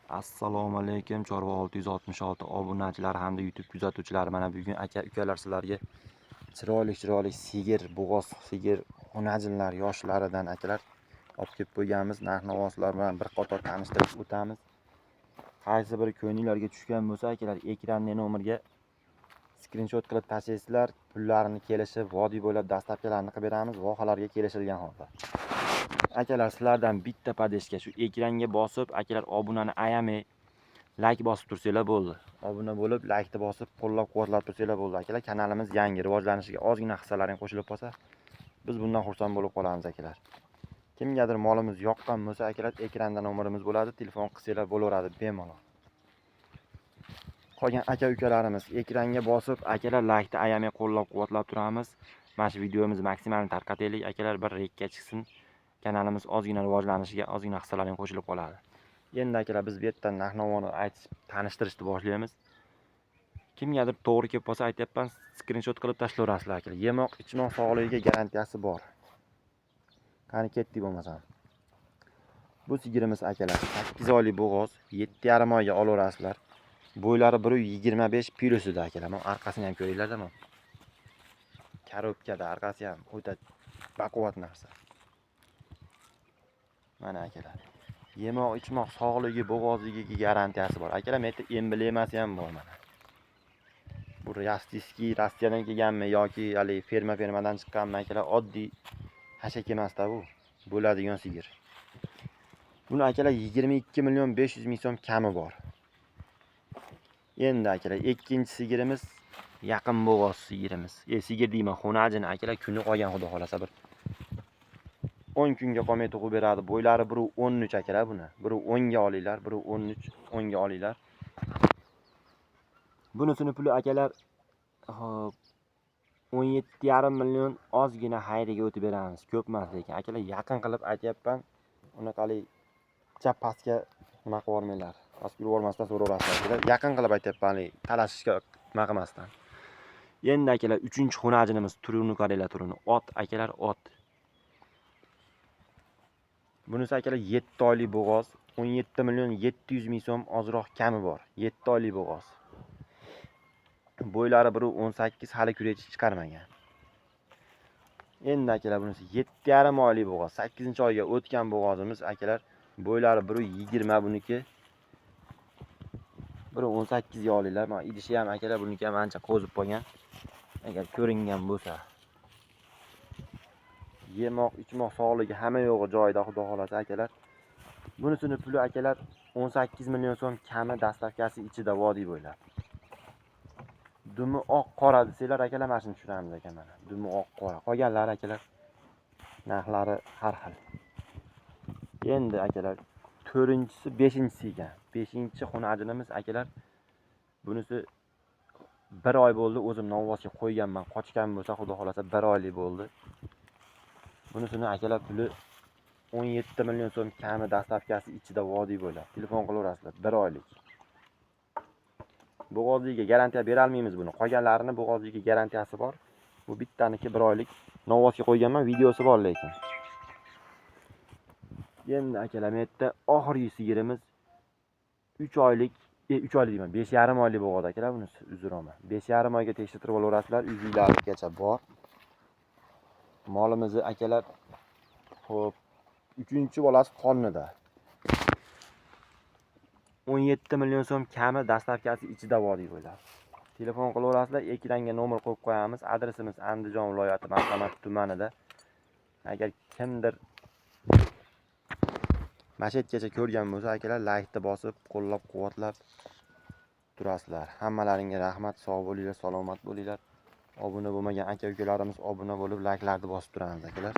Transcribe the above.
Assalomu alaykum Chorva 666 obunachilar hamda YouTube kuzatuvchilari. Mana bugun aka ukalar sizlarga chiroyli sigir, bo'g'oz sigir, xunajinlar yoshlaridan akalar olib kelib qo'yganmiz. Narx-navolar bilan bir qator tanishtirib o'tamiz. Qaysi bir ko'ngillarga tushgan bo'lsa akalar ekranning nomeriga skrinshot qilib tashlaysizlar. Pullarini kelishib vodiy bo'ylab dastlabkilarini qilib beramiz. Vohalarga kelishilgan holda. Akalar sizlardan bitta padeshga shu ekranga bosib, akalar obunani ayamay like bosib tursanglar bo'ldi. Obuna bo'lib, like ni bosib, qo'llab-quvvatlab tursanglar bo'ldi akalar. Kanalimiz yangi rivojlanishiga ozgina hissalaring qo'shilib qolsa, biz bundan xursand bo'lib qolamiz akalar. Kimgadir molimiz yoqqan bo'lsa akalar, ekranda nomerimiz bo'ladi, telefon qilsanglar bo'laveradi bemalol. Qolgan aka-ukalarimiz ekranga bosib, akalar like ni ayamay qo'llab-quvvatlab turamiz. Mana shu videomizni maksimalni tarqataylik akalar, bir rekka chiqsin. Kanalimiz ozgina rivojlanishiga ozgina hissalaring qo'shilib qoladi. Endi akalar biz bu yerdan narx-navoni aytib tanishtirishni boshlaymiz. Kimgadir to'g'ri kelib qolsa aytayapman, skrinshot qilib tashlayverasizlar akalar. Yemoq, ichmoq sog'ligiga garantiyasi bor. Qani ketdik bo'lmasam. Bu sigirimiz akalar 8 oylik bo'g'oz, 7,5 oyga olaverasizlar. Bo'ylari 1.25 kilosida akalar. Mana orqasini ham ko'ringlar-da mana. Korobkada orqasi ham o'ta baquvvat narsa. Mana akalar. Yemoq, ichmoq sog'ligi, bo'g'ozligiga garantiyasi bor. Akalar, men emblemasi ham bor mana. Bu Rossiyadan kelganmi yoki hali fermadan chiqqanmi akalar, oddiy hashak emasda bu. Bo'ladigan sigir. Buni akalar 22 million 500 ming so'm kami bor. Endi akalar, ikkinchi sigirimiz yaqin bo'g'oz sigirimiz. Sigir deyman, xunajin akalar, kuni qolgan xudo xolasa bir 10 kunga qolmay tug'ib beradi. Bo'ylari 1.13 akalar buni. 1.10 ga olinglar, 1.13, 10 ga olinglar. Bunisini puli akalar 17,5 million ozgina xayriga o'tib beramiz. Ko'p emas lekin akalar, yaqin qilib aytayapman. Unaqalik chap pastga nima qilib yormanglar. Pastga yubormasdan so'raverasizlar. Yaqin qilib aytayapman, talashishga nima qilmasdan. Endi akalar, 3-xunajinimiz turini qaranglar, turini. Ot akalar, ot. Bunisi akalar 7 oylik bo'g'oz, 17 million 700 ming so'm ozroq kami bor. 7 oylik bo'g'oz. Bo'ylari 1.18 hali kurechi chiqarmagan. Endi akalar, bunisi 7,5 oylik bo'g'oz. 8-oyga o'tgan bo'g'ozimiz akalar, bo'ylari 1.20 buniki. 1.18 ga olinglar. Mana idishi ham akalar, buniki ham ancha qo'zib qolgan. Agar ko'ringan bo'lsa. Yemoq, ichmoq sog'ligi hamma yo'g'i joyida xudo xolasa akalar. Bunisini puli akalar 18 million so'm kami dastlabkasi ichida vodiy bo'ylab. Dumi oq qora desanglar akalar, mana shuni tushiramiz aka mana. Dumi oq qora. Qolganlari akalar narxlari har xil. Endi akalar 4-chisi 5-chisi ekan. 5-xunajinimiz akalar. Bunisi 1 oy bo'ldi, o'zim novvosga qo'yganman. Qochgan bo'lsa xudo xolasa 1 oylik bo'ldi. Bunisini akalar puli 17 million so'm kami dastlabkasi ichida vodiy bo'ladi. Telefon qilaverasizlar, 1 oylik. Bo'g'ozligiga garantiya bera olmaymiz buni. Qolganlarini bo'g'ozligiga garantiyasi bor. Bu bittaniki 1 oylik. Novvosga qo'yganman, videosi bor lekin. Endi akalar, men yerda oxirgi sigirimiz 3 oylik, 3 oylik deyman, 5,5 oylik bo'g'oz akalar, bunisi uzraman. 5,5 oyga tekshirtirib olaverasizlar, uylargacha bor. Molimizni akalar, xo'p, 3-bolasi qonnida. 17 million so'm kami dastlabkasi ichida vodiy bo'ladi. Telefon qilaverasizlar, ekranga nomer qo'yib qo'yamiz. Adresimiz Andijon viloyati Marhamat tumanida. Agar kimdir mashetgacha ko'rgan bo'lsa akalar, like ni bosib, qo'llab-quvvatlab turasizlar. Hammalaringga rahmat, sog' bo'linglar, salomat bo'linglar. Obuna bo'lmagan aka-ukalarimiz obuna bo'lib, like larni bosib turamiz akalar.